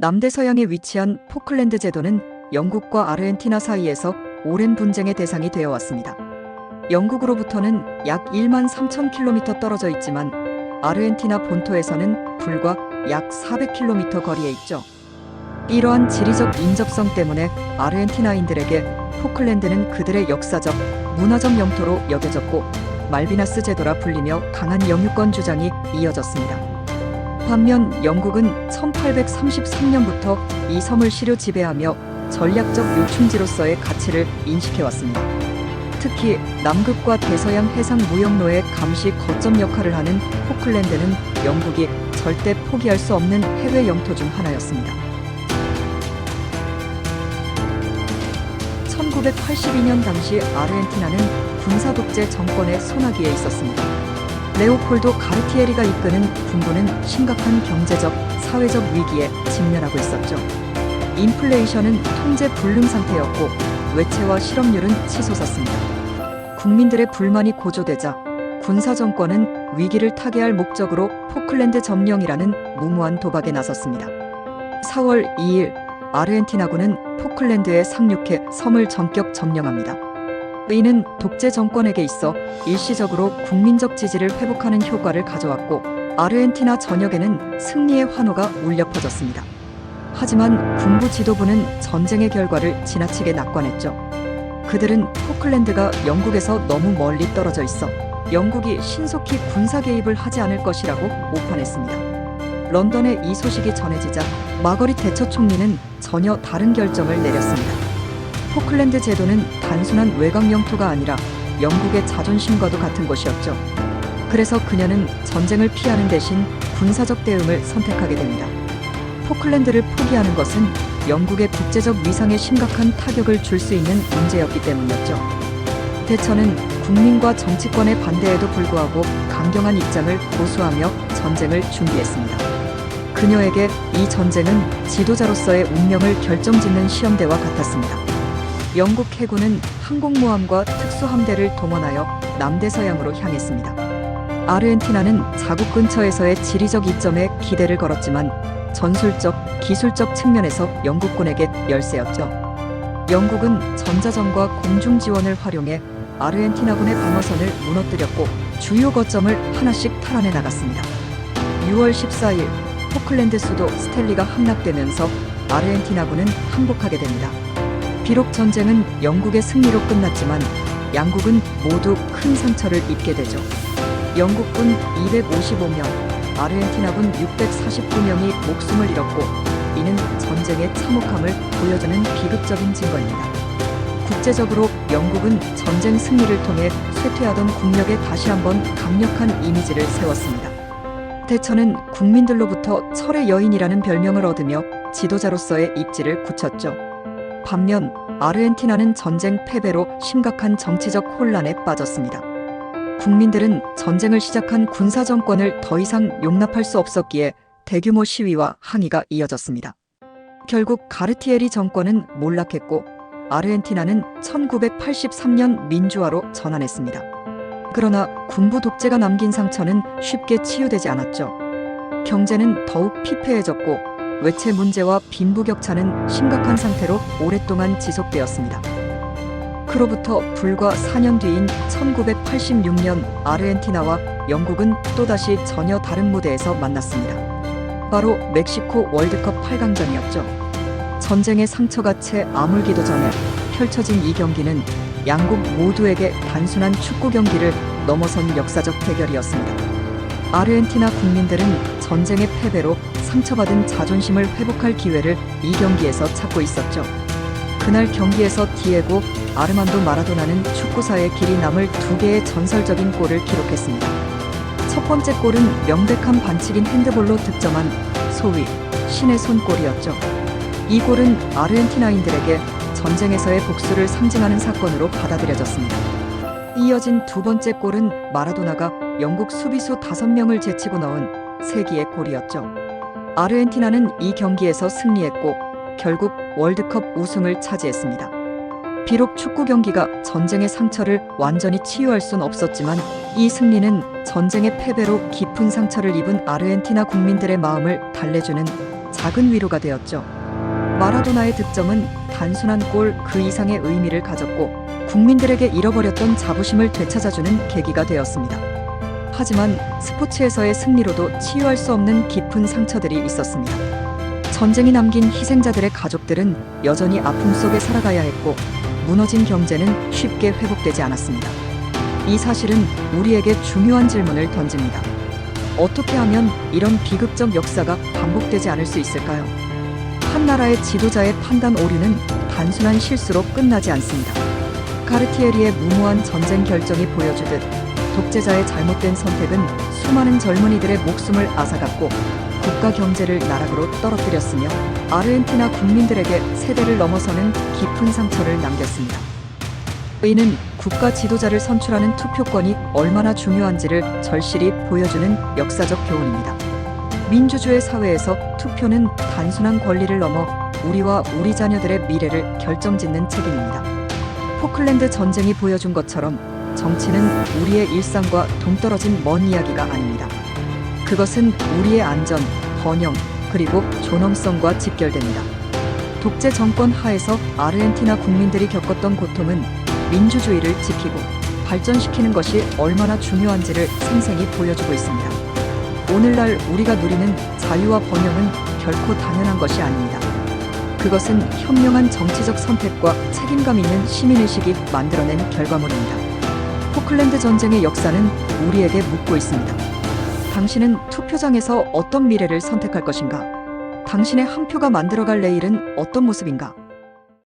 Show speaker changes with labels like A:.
A: 남대서양에 위치한 포클랜드 제도는 영국과 아르헨티나 사이에서 오랜 분쟁의 대상이 되어 왔습니다. 영국으로부터는 약 1만 3천 킬로미터 떨어져 있지만 아르헨티나 본토에서는 불과 약 400km 거리에 있죠. 이러한 지리적 인접성 때문에 아르헨티나인들에게 포클랜드는 그들의 역사적, 문화적 영토로 여겨졌고 말비나스 제도라 불리며 강한 영유권 주장이 이어졌습니다. 반면 영국은 1833년부터 이 섬을 시료 지배하며 전략적 요충지로서의 가치를 인식해왔습니다. 특히 남극과 대서양 해상 무역로의 감시 거점 역할을 하는 포클랜드는 영국이 절대 포기할 수 없는 해외 영토 중 하나였습니다. 1982년 당시 아르헨티나는 군사 독재 정권의 소나기에 있었습니다. 레오폴도 가르티에리가 이끄는 군부는 심각한 경제적, 사회적 위기에 직면하고 있었죠. 인플레이션은 통제 불능 상태였고 외채와 실업률은 치솟았습니다. 국민들의 불만이 고조되자 군사 정권은 위기를 타개할 목적으로 포클랜드 점령이라는 무모한 도박에 나섰습니다. 4월 2일 아르헨티나군은 포클랜드에 상륙해 섬을 전격 점령합니다. 이는 독재 정권에게 있어 일시적으로 국민적 지지를 회복하는 효과를 가져왔고 아르헨티나 전역에는 승리의 환호가 울려 퍼졌습니다. 하지만 군부 지도부는 전쟁의 결과를 지나치게 낙관했죠. 그들은 포클랜드가 영국에서 너무 멀리 떨어져 있어 영국이 신속히 군사 개입을 하지 않을 것이라고 오판했습니다. 런던에 이 소식이 전해지자 마거릿 대처 총리는 전혀 다른 결정을 내렸습니다. 포클랜드 제도는 단순한 외곽 영토가 아니라 영국의 자존심과도 같은 곳이었죠. 그래서 그녀는 전쟁을 피하는 대신 군사적 대응을 선택하게 됩니다. 포클랜드를 포기하는 것은 영국의 국제적 위상에 심각한 타격을 줄 수 있는 문제였기 때문이었죠. 대처는 국민과 정치권의 반대에도 불구하고 강경한 입장을 고수하며 전쟁을 준비했습니다. 그녀에게 이 전쟁은 지도자로서의 운명을 결정짓는 시험대와 같았습니다. 영국 해군은 항공모함과 특수함대를 동원하여 남대서양으로 향했습니다. 아르헨티나는 자국 근처에서의 지리적 이점에 기대를 걸었지만 전술적, 기술적 측면에서 영국군에게 열세였죠. 영국은 전자전과 공중 지원을 활용해 아르헨티나군의 방어선을 무너뜨렸고 주요 거점을 하나씩 탈환해 나갔습니다. 6월 14일 포클랜드 수도 스텔리가 함락되면서 아르헨티나군은 항복하게 됩니다. 비록 전쟁은 영국의 승리로 끝났지만 양국은 모두 큰 상처를 입게 되죠. 영국군 255명, 아르헨티나군 649명이 목숨을 잃었고 이는 전쟁의 참혹함을 보여주는 비극적인 증거입니다. 국제적으로 영국은 전쟁 승리를 통해 쇠퇴하던 국력에 다시 한번 강력한 이미지를 세웠습니다. 대처는 국민들로부터 철의 여인이라는 별명을 얻으며 지도자로서의 입지를 굳혔죠. 반면 아르헨티나는 전쟁 패배로 심각한 정치적 혼란에 빠졌습니다. 국민들은 전쟁을 시작한 군사 정권을 더 이상 용납할 수 없었기에 대규모 시위와 항의가 이어졌습니다. 결국 가르티에리 정권은 몰락했고 아르헨티나는 1983년 민주화로 전환했습니다. 그러나 군부 독재가 남긴 상처는 쉽게 치유되지 않았죠. 경제는 더욱 피폐해졌고 외채 문제와 빈부격차는 심각한 상태로 오랫동안 지속되었습니다. 그로부터 불과 4년 뒤인 1986년 아르헨티나와 영국은 또다시 전혀 다른 무대에서 만났습니다. 바로 멕시코 월드컵 8강전이었죠. 전쟁의 상처가 채 아물기도 전에 펼쳐진 이 경기는 양국 모두에게 단순한 축구 경기를 넘어선 역사적 대결이었습니다. 아르헨티나 국민들은 전쟁의 패배로 상처받은 자존심을 회복할 기회를 이 경기에서 찾고 있었죠. 그날 경기에서 디에고 아르만도 마라도나는 축구사의 길이 남을 2개의 전설적인 골을 기록했습니다. 첫 번째 골은 명백한 반칙인 핸드볼로 득점한 소위 신의 손골이었죠. 이 골은 아르헨티나인들에게 전쟁에서의 복수를 상징하는 사건으로 받아들여졌습니다. 이어진 두 번째 골은 마라도나가 영국 수비수 5명을 제치고 넣은 세기의 골이었죠. 아르헨티나는 이 경기에서 승리했고 결국 월드컵 우승을 차지했습니다. 비록 축구 경기가 전쟁의 상처를 완전히 치유할 순 없었지만 이 승리는 전쟁의 패배로 깊은 상처를 입은 아르헨티나 국민들의 마음을 달래주는 작은 위로가 되었죠. 마라도나의 득점은 단순한 골 그 이상의 의미를 가졌고 국민들에게 잃어버렸던 자부심을 되찾아주는 계기가 되었습니다. 하지만 스포츠에서의 승리로도 치유할 수 없는 깊은 상처들이 있었습니다. 전쟁이 남긴 희생자들의 가족들은 여전히 아픔 속에 살아가야 했고 무너진 경제는 쉽게 회복되지 않았습니다. 이 사실은 우리에게 중요한 질문을 던집니다. 어떻게 하면 이런 비극적 역사가 반복되지 않을 수 있을까요? 한 나라의 지도자의 판단 오류는 단순한 실수로 끝나지 않습니다. 카르티에리의 무모한 전쟁 결정이 보여주듯 독재자의 잘못된 선택은 수많은 젊은이들의 목숨을 앗아갔고 국가 경제를 나락으로 떨어뜨렸으며 아르헨티나 국민들에게 세대를 넘어서는 깊은 상처를 남겼습니다. 이는 국가 지도자를 선출하는 투표권이 얼마나 중요한지를 절실히 보여주는 역사적 교훈입니다. 민주주의 사회에서 투표는 단순한 권리를 넘어 우리와 우리 자녀들의 미래를 결정짓는 책임입니다. 포클랜드 전쟁이 보여준 것처럼 정치는 우리의 일상과 동떨어진 먼 이야기가 아닙니다. 그것은 우리의 안전, 번영, 그리고 존엄성과 직결됩니다. 독재 정권 하에서 아르헨티나 국민들이 겪었던 고통은 민주주의를 지키고 발전시키는 것이 얼마나 중요한지를 생생히 보여주고 있습니다. 오늘날 우리가 누리는 자유와 번영은 결코 당연한 것이 아닙니다. 그것은 현명한 정치적 선택과 책임감 있는 시민의식이 만들어낸 결과물입니다. 포클랜드 전쟁의 역사는 우리에게 묻고 있습니다. 당신은 투표장에서 어떤 미래를 선택할 것인가? 당신의 한 표가 만들어갈 내일은 어떤 모습인가?